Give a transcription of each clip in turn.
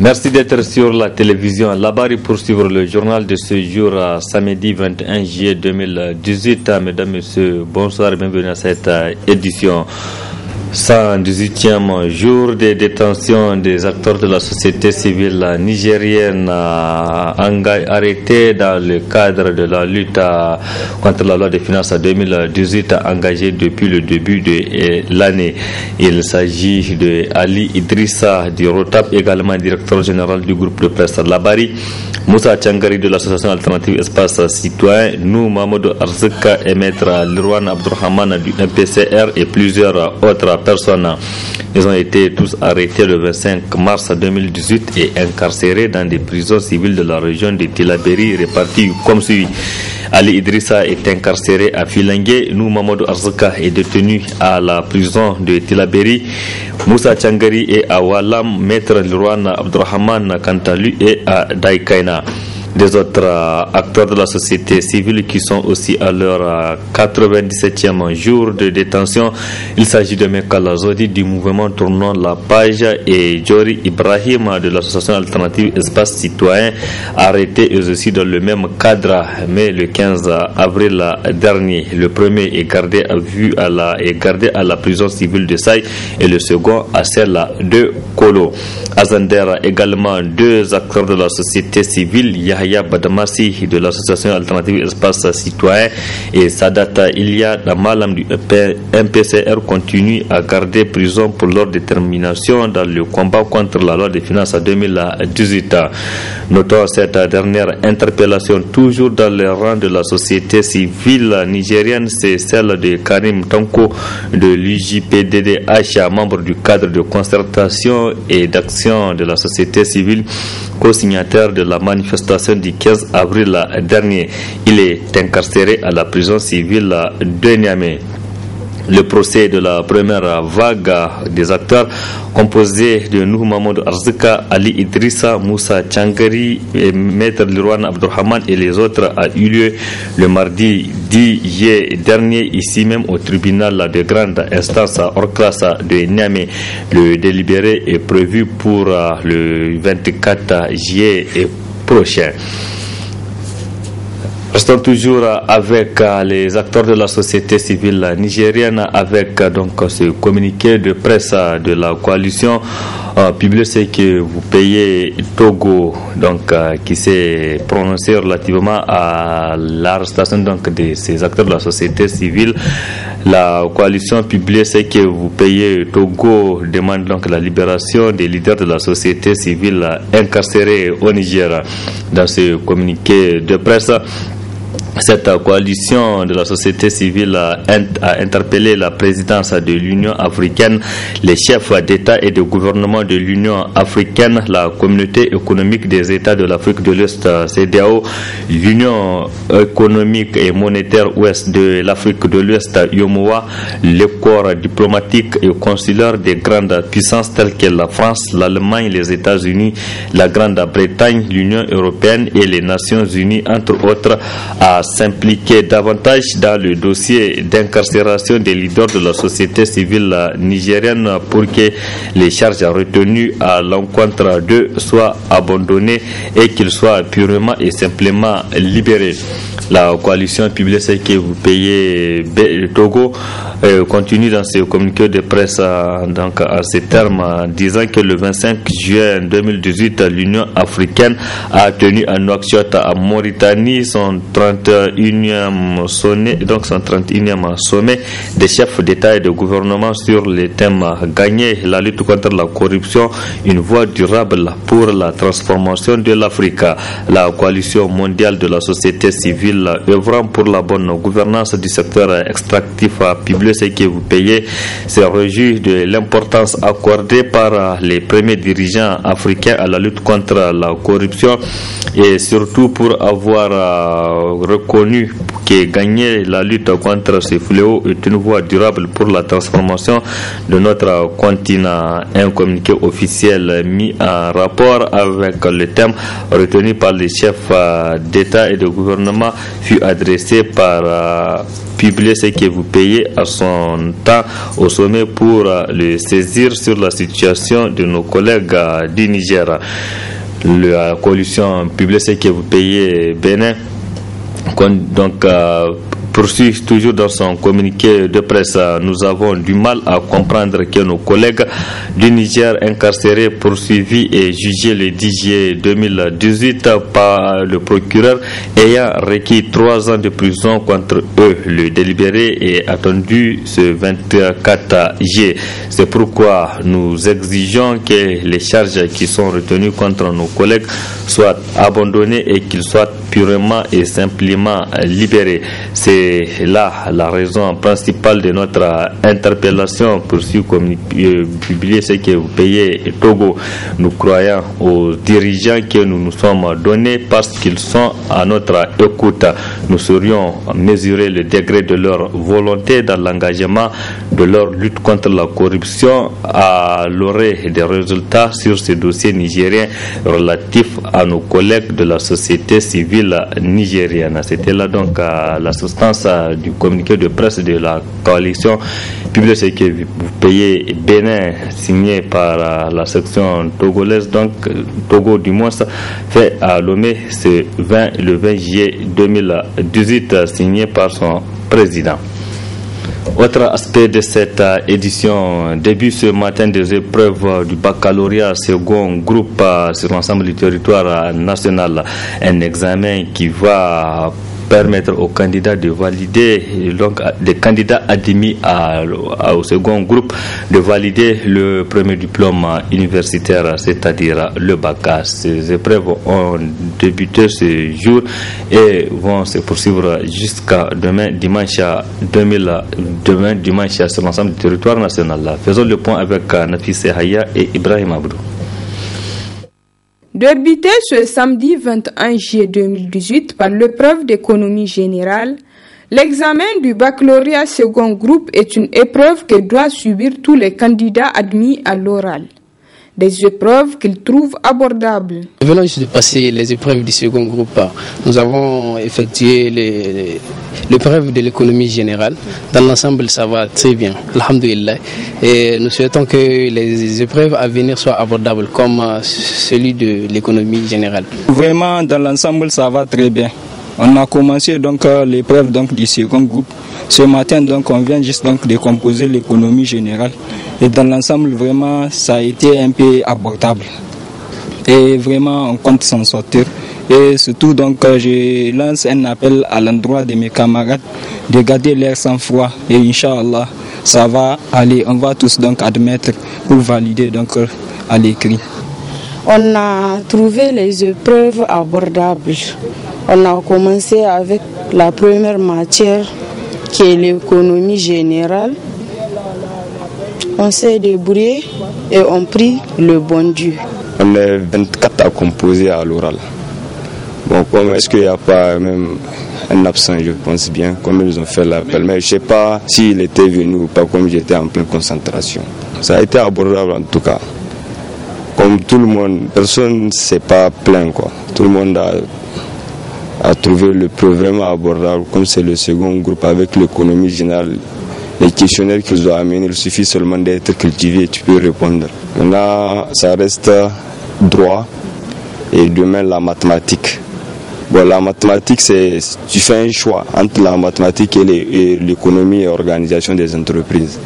Merci d'être sur la télévision Labari pour suivre le journal de ce jour, samedi 21 juillet 2018. Mesdames, Messieurs, bonsoir et bienvenue à cette édition. 118e jour de détention des acteurs de la société civile nigérienne arrêtés dans le cadre de la lutte contre la loi des finances 2018 engagée depuis le début de l'année. Il s'agit de Ali Idrissa du Rotap, également directeur général du groupe de presse Labari, Moussa Tchangari de l'association alternative Espace Citoyen, Nou Mamadou Arzika et maître Lirwan Abdurrahman du MPCR et plusieurs autres personnes. Ils ont été tous arrêtés le 25 mars 2018 et incarcérés dans des prisons civiles de la région de Tillabéri réparties comme suit. Ali Idrissa est incarcéré à Filangué. Nou Mamadou Arzika est détenu à la prison de Tillabéri. Moussa Tchangari est à Walam. Maître Lirwan Abdurrahman, quant à lui, est à Daikaina. Des autres acteurs de la société civile qui sont aussi à leur 97e jour de détention. Il s'agit de Mekala Zodi du mouvement Tournons la page et Jori Ibrahim de l'association alternative Espace Citoyen, arrêtés eux aussi dans le même cadre, mais le 15 avril dernier. Le premier est gardé à la prison civile de Saï et le second à celle de Kolo. À Zander, également deux acteurs de la société civile, Yahya Badamassi de l'association alternative Espace Citoyen et Sadat Ilia Damalam du MPCR continuent à garder prison pour leur détermination dans le combat contre la loi des finances 2018. Notons cette dernière interpellation toujours dans les rangs de la société civile nigérienne, c'est celle de Karim Tanko de l'UJPDDH, membre du cadre de concertation et d'action de la société civile, co-signataire de la manifestation du 15 avril dernier. Il est incarcéré à la prison civile de Niamey. Le procès de la première vague des acteurs composé de Nou Mamadou Arzika, Ali Idrissa, Moussa Tchangari, maître Lirwan Abdurrahman et les autres a eu lieu le mardi 10 juillet dernier ici même au tribunal de grande instance hors classe de Niamey. Le délibéré est prévu pour le 24 juillet prochain. Restons toujours avec les acteurs de la société civile nigérienne avec donc ce communiqué de presse de la coalition publié, c'est que vous payez Togo donc qui s'est prononcé relativement à l'arrestation donc de ces acteurs de la société civile. La coalition publiée, c'est que vous payez Togo demande donc la libération des leaders de la société civile incarcérés au Niger. Dans ce communiqué de presse, cette coalition de la société civile a interpellé la présidence de l'Union africaine, les chefs d'État et de gouvernement de l'Union africaine, la communauté économique des États de l'Afrique de l'Ouest, CEDEAO, l'Union économique et monétaire ouest de l'Afrique de l'Ouest, UEMOA, les corps diplomatiques et consulaires des grandes puissances telles que la France, l'Allemagne, les États-Unis, la Grande-Bretagne, l'Union européenne et les Nations unies, entre autres, à s'impliquer davantage dans le dossier d'incarcération des leaders de la société civile nigérienne pour que les charges retenues à l'encontre d'eux soient abandonnées et qu'ils soient purement et simplement libérés. La coalition publie ce que vous payez Togo continue dans ce communiqué de presse donc à ces termes disant que le 25 juin 2018 l'Union africaine a tenu à Nouakchott en Mauritanie son 31e sommet des chefs d'État et de gouvernement sur les thèmes gagner la lutte contre la corruption, une voie durable pour la transformation de l'Afrique. La coalition mondiale de la société civile œuvrant pour la bonne gouvernance du secteur extractif publié ce que vous payez se réjouit de l'importance accordée par les premiers dirigeants africains à la lutte contre la corruption et surtout pour avoir reconnu que gagner la lutte contre ce fléau est une voie durable pour la transformation de notre continent. Un communiqué officiel mis en rapport avec le thème retenu par les chefs d'État et de gouvernement fut adressé par publier ce que vous payez à son temps au sommet pour le saisir sur la situation de nos collègues du Niger. La coalition publie ce que vous payez Bénin. Donc, poursuit toujours dans son communiqué de presse. Nous avons du mal à comprendre que nos collègues du Niger incarcérés, poursuivis et jugés le 10 juillet 2018 par le procureur ayant requis 3 ans de prison contre eux. Le délibéré est attendu ce 24 juillet. C'est pourquoi nous exigeons que les charges qui sont retenues contre nos collègues soient abandonnées et qu'ils soient purement et simplement libérés. C'est là la raison principale de notre interpellation pour publier ce que vous payez Togo. Nous croyons aux dirigeants que nous nous sommes donnés parce qu'ils sont à notre écoute. Nous saurions mesurer le degré de leur volonté dans l'engagement de leur lutte contre la corruption à l'orée des résultats sur ces dossiers nigériens relatifs à nos collègues de la société civile nigérienne. C'était là donc la substance du communiqué de presse de la coalition publié ce que vous payez Bénin, signé par la section togolaise, donc Togo du moins, fait à Lomé le 20 juillet 2018, signé par son président. Autre aspect de cette édition, début ce matin des épreuves du baccalauréat second groupe sur l'ensemble du territoire national, un examen qui va permettre aux candidats de valider, donc des candidats admis au second groupe, de valider le premier diplôme universitaire, c'est-à-dire le bac. Ces épreuves ont débuté ce jour et vont se poursuivre jusqu'à demain dimanche sur l'ensemble du territoire national. Faisons le point avec Nafise Haya et Ibrahim Abdou. Débuté ce samedi 21 juillet 2018 par l'épreuve d'économie générale, l'examen du baccalauréat second groupe est une épreuve que doivent subir tous les candidats admis à l'oral. Des épreuves qu'ils trouvent abordables. Nous venons juste de passer les épreuves du second groupe. Nous avons effectué l'épreuve de l'économie générale. Dans l'ensemble, ça va très bien, alhamdoulilah. Et nous souhaitons que les épreuves à venir soient abordables comme celui de l'économie générale. Vraiment, dans l'ensemble, ça va très bien. On a commencé donc l'épreuve du second groupe. Ce matin, donc, on vient juste de composer l'économie générale. Et dans l'ensemble, vraiment, ça a été un peu abordable. Et vraiment, on compte s'en sortir. Et surtout, donc, je lance un appel à l'endroit de mes camarades de garder l'air sans froid. Et Inch'Allah, ça va aller. On va tous donc admettre pour valider donc à l'écrit. On a trouvé les épreuves abordables. On a commencé avec la première matière qui est l'économie générale. On s'est débrouillé et on prit le bon Dieu. On est 24 à composer à l'oral. Bon, est-ce qu'il n'y a pas même un absent, je pense bien, comme ils ont fait l'appel. Mais je ne sais pas s'il était venu ou pas, comme j'étais en pleine concentration. Ça a été abordable en tout cas. Comme tout le monde, personne ne s'est pas plaint, quoi. Tout le monde a trouvé le problème abordable, comme c'est le second groupe avec l'économie générale. Les questionnaires qu'ils ont amenés, il suffit seulement d'être cultivé et tu peux répondre. Maintenant, ça reste droit et demain la mathématique. Bon, la mathématique, tu fais un choix entre la mathématique et l'économie et l'organisation des entreprises.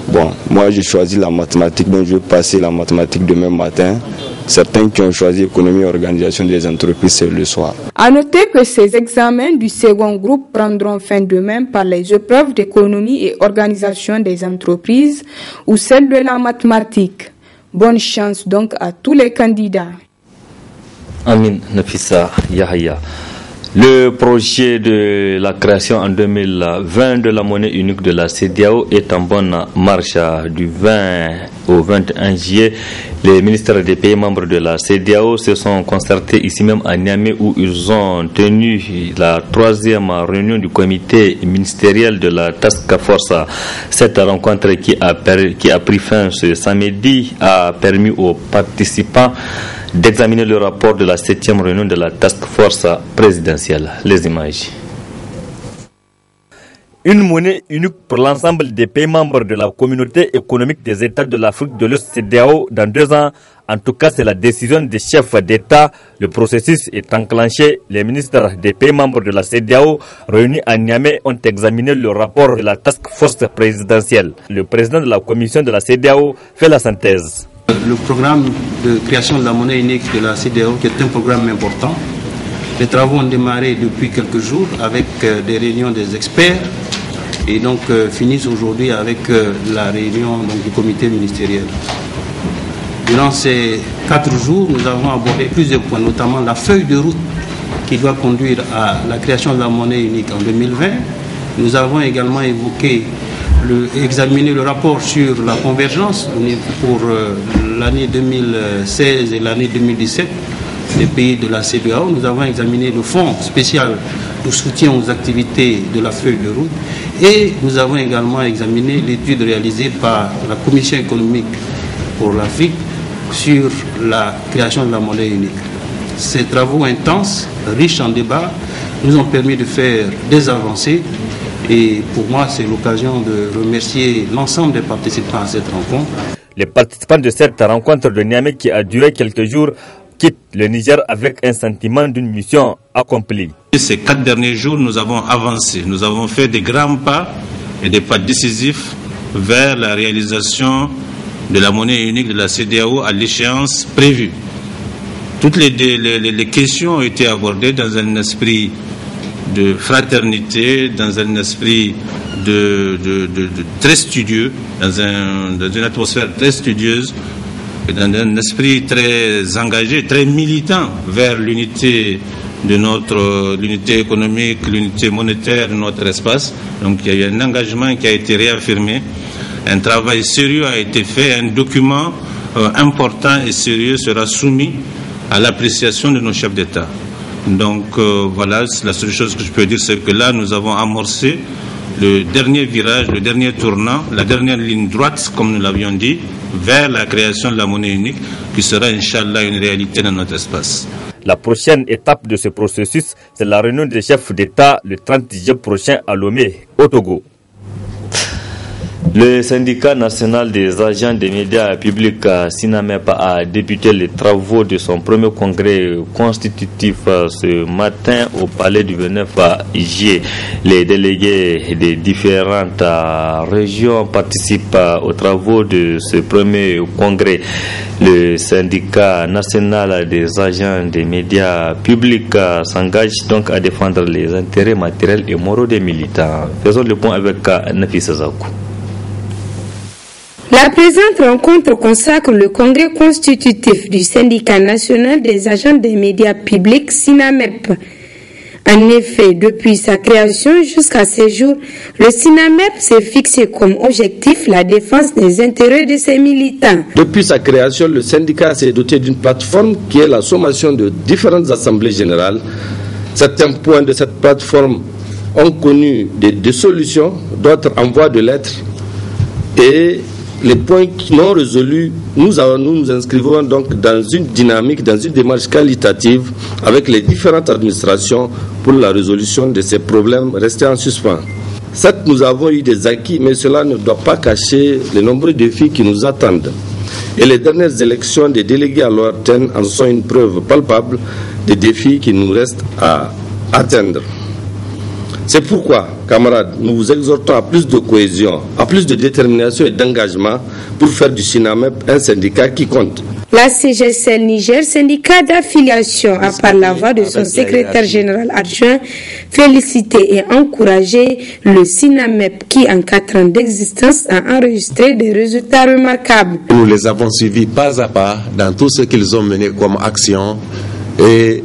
Bon, moi j'ai choisi la mathématique, donc je vais passer la mathématique demain matin. Certains qui ont choisi économie et organisation des entreprises, c'est le soir. À noter que ces examens du second groupe prendront fin demain par les épreuves d'économie et organisation des entreprises ou celles de la mathématique. Bonne chance donc à tous les candidats. Amin Nafisa Yahya. Le projet de la création en 2020 de la monnaie unique de la CEDEAO est en bonne marche. Du 20 au 21 juillet, les ministres des pays membres de la CEDEAO se sont concertés ici même à Niamey où ils ont tenu la 3e réunion du comité ministériel de la Task Force. Cette rencontre qui a pris fin ce samedi a permis aux participants d'examiner le rapport de la 7e réunion de la Task Force présidentielle. Les images. Une monnaie unique pour l'ensemble des pays membres de la communauté économique des États de l'Afrique de l'Ouest CEDEAO dans 2 ans. En tout cas, c'est la décision des chefs d'État. Le processus est enclenché. Les ministres des pays membres de la CEDEAO réunis à Niamey ont examiné le rapport de la task force présidentielle. Le président de la commission de la CEDEAO fait la synthèse. Le programme de création de la monnaie unique de la CEDEAO, qui est un programme important. Les travaux ont démarré depuis quelques jours avec des réunions des experts et donc finissent aujourd'hui avec la réunion du comité ministériel. Durant ces 4 jours, nous avons abordé plusieurs points, notamment la feuille de route qui doit conduire à la création de la monnaie unique en 2020. Nous avons également examiné le rapport sur la convergence pour l'année 2016 et l'année 2017 des pays de la CEDEAO. Nous avons examiné le fonds spécial de soutien aux activités de la feuille de route et nous avons également examiné l'étude réalisée par la Commission économique pour l'Afrique sur la création de la monnaie unique. Ces travaux intenses, riches en débats, nous ont permis de faire des avancées et pour moi c'est l'occasion de remercier l'ensemble des participants à cette rencontre. Les participants de cette rencontre de Niamey qui a duré quelques jours quittent le Niger avec un sentiment d'une mission accomplie. Ces 4 derniers jours, nous avons avancé, nous avons fait des grands pas et des pas décisifs vers la réalisation de la monnaie unique de la CEDEAO à l'échéance prévue. Toutes les questions ont été abordées dans un esprit de fraternité, dans un esprit de très studieux, dans une atmosphère très studieuse, et dans un esprit très engagé, très militant vers l'unité de l'unité économique, l'unité monétaire de notre espace. Donc il y a eu un engagement qui a été réaffirmé. Un travail sérieux a été fait, un document important et sérieux sera soumis à l'appréciation de nos chefs d'État. Donc voilà, la seule chose que je peux dire, c'est que là, nous avons amorcé le dernier virage, le dernier tournant, la dernière ligne droite, comme nous l'avions dit, vers la création de la monnaie unique, qui sera, Inch'Allah, une réalité dans notre espace. La prochaine étape de ce processus, c'est la réunion des chefs d'État le 30 juillet prochain à Lomé, au Togo. Le syndicat national des agents des médias publics SINAMEP a débuté les travaux de son premier congrès constitutif ce matin au palais du 29 juillet. Les délégués des différentes régions participent aux travaux de ce premier congrès. Le syndicat national des agents des médias publics s'engage donc à défendre les intérêts matériels et moraux des militants. Faisons le point avec Nafisa Zakou. La présente rencontre consacre le congrès constitutif du syndicat national des agents des médias publics SINAMEP. En effet, depuis sa création jusqu'à ce jour, le SINAMEP s'est fixé comme objectif la défense des intérêts de ses militants. Depuis sa création, le syndicat s'est doté d'une plateforme qui est la sommation de différentes assemblées générales. Certains points de cette plateforme ont connu des dissolutions, d'autres en voie de l'être. Et les points non résolus, nous nous inscrivons donc dans une dynamique, dans une démarche qualitative avec les différentes administrations pour la résolution de ces problèmes restés en suspens. Certes, nous avons eu des acquis, mais cela ne doit pas cacher les nombreux défis qui nous attendent. Et les dernières élections des délégués à l'ORTN en sont une preuve palpable des défis qui nous restent à atteindre. C'est pourquoi, camarades, nous vous exhortons à plus de cohésion, à plus de détermination et d'engagement pour faire du SINAMEP un syndicat qui compte. La CGCL Niger, syndicat d'affiliation, a par la voix de son secrétaire général adjoint, félicité et encouragé le SINAMEP qui, en 4 ans d'existence, a enregistré des résultats remarquables. Nous les avons suivis pas à pas dans tout ce qu'ils ont mené comme action et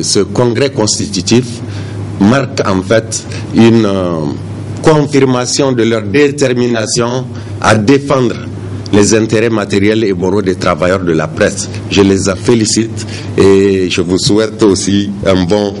ce congrès constitutif marque en fait une confirmation de leur détermination à défendre les intérêts matériels et moraux des travailleurs de la presse. Je les félicite et je vous souhaite aussi un bon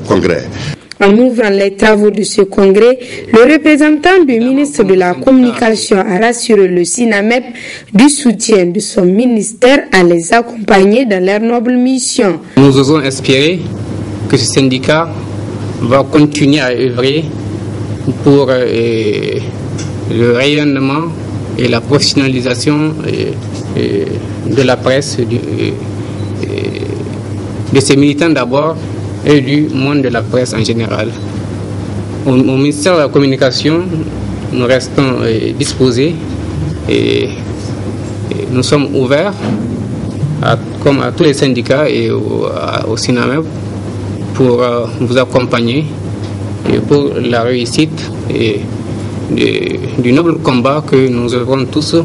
congrès. En ouvrant les travaux de ce congrès, le représentant du ministre de la Communication a rassuré le SINAMEP du soutien de son ministère à les accompagner dans leur noble mission. Nous osons espérer que ce syndicat va continuer à œuvrer pour le rayonnement et la professionnalisation de la presse, de ses militants d'abord et du monde de la presse en général. Au ministère de la Communication, nous restons disposés et nous sommes ouverts, comme à tous les syndicats et au SINAMEP, pour vous accompagner et pour la réussite du noble combat que nous œuvrons tous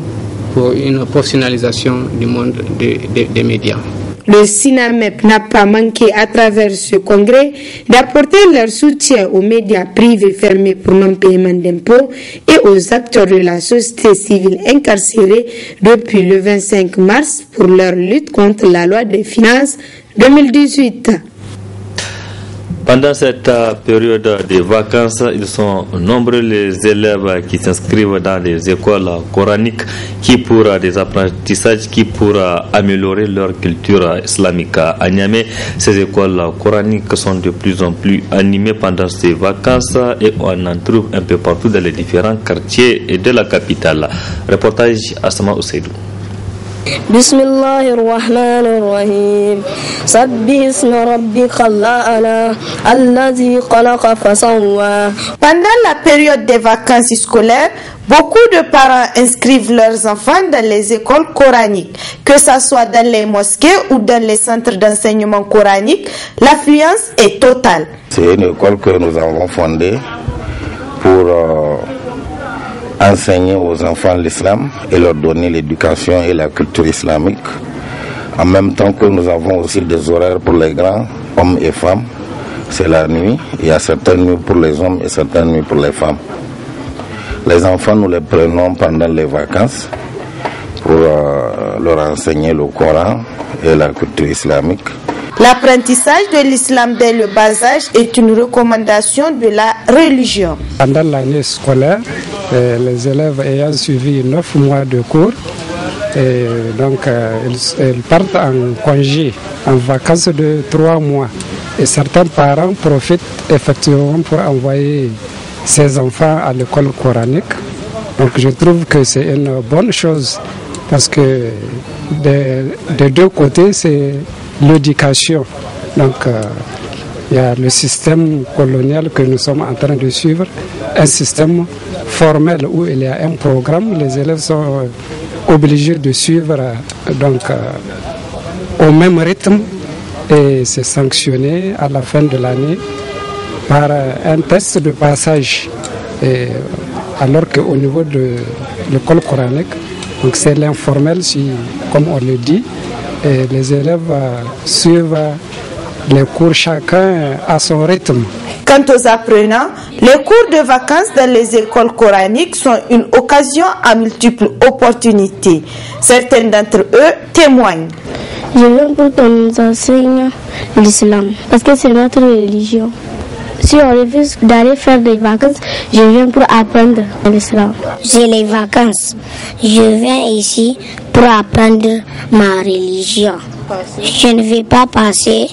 pour une professionnalisation du monde des médias. Le SINAMEP n'a pas manqué à travers ce congrès d'apporter leur soutien aux médias privés fermés pour non-paiement d'impôts et aux acteurs de la société civile incarcérés depuis le 25 mars pour leur lutte contre la loi des finances 2018. Pendant cette période de vacances, ils sont nombreux les élèves qui s'inscrivent dans les écoles coraniques qui pour des apprentissages qui pour améliorer leur culture islamique. À Niamey, ces écoles coraniques sont de plus en plus animées pendant ces vacances et on en trouve un peu partout dans les différents quartiers de la capitale. Reportage Asma Ousseidou. بسم الله الرحمن الرحيم سبح اسم ربك الأعلى الذي خلق فسوى. Pendant la période des vacances scolaires, beaucoup de parents inscrivent leurs enfants dans les écoles coraniques. Que ce soit dans les mosquées ou dans les centres d'enseignement coranique, l'affluence est totale. C'est une école que nous avons fondée pour enseigner aux enfants l'islam et leur donner l'éducation et la culture islamique. En même temps que nous avons aussi des horaires pour les grands, hommes et femmes. C'est la nuit. Il y a certaines nuits pour les hommes et certaines nuits pour les femmes. Les enfants, nous les prenons pendant les vacances pour leur enseigner le Coran et la culture islamique. L'apprentissage de l'islam dès le bas âge est une recommandation de la religion. Pendant l'année scolaire, les élèves ayant suivi 9 mois de cours, ils partent en congé, en vacances de 3 mois. Et certains parents profitent effectivement pour envoyer ses enfants à l'école coranique. Donc je trouve que c'est une bonne chose parce que des deux côtés, c'est l'éducation. Donc, il y a le système colonial que nous sommes en train de suivre, un système formel où il y a un programme, les élèves sont obligés de suivre au même rythme et c'est sanctionné à la fin de l'année par un test de passage. Alors qu'au niveau de l'école coranique, donc c'est l'informel, comme on le dit, et les élèves suivent les cours chacun à son rythme. Quant aux apprenants, les cours de vacances dans les écoles coraniques sont une occasion à multiples opportunités. Certains d'entre eux témoignent. Je viens pour qu'on nous enseigne l'islam, parce que c'est notre religion. Si on refuse d'aller faire des vacances, je viens pour apprendre l'islam. J'ai les vacances. Je viens ici pour apprendre ma religion. Je ne vais pas passer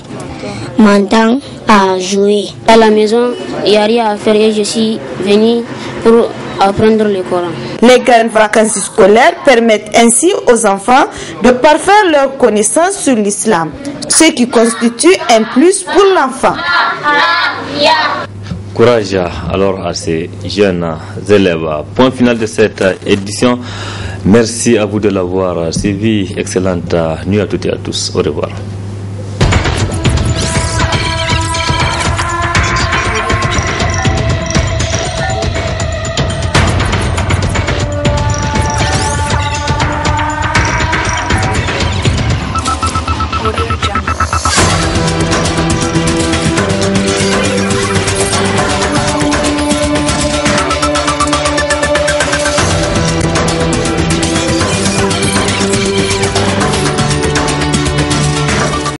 mon temps à jouer. À la maison, il n'y a rien à faire et je suis venu pour apprendre le Coran. Les grandes vacances scolaires permettent ainsi aux enfants de parfaire leurs connaissances sur l'islam, ce qui constitue un plus pour l'enfant. Courage alors à ces jeunes élèves. Point final de cette édition. Merci à vous de l'avoir suivi. Excellente nuit à toutes et à tous. Au revoir.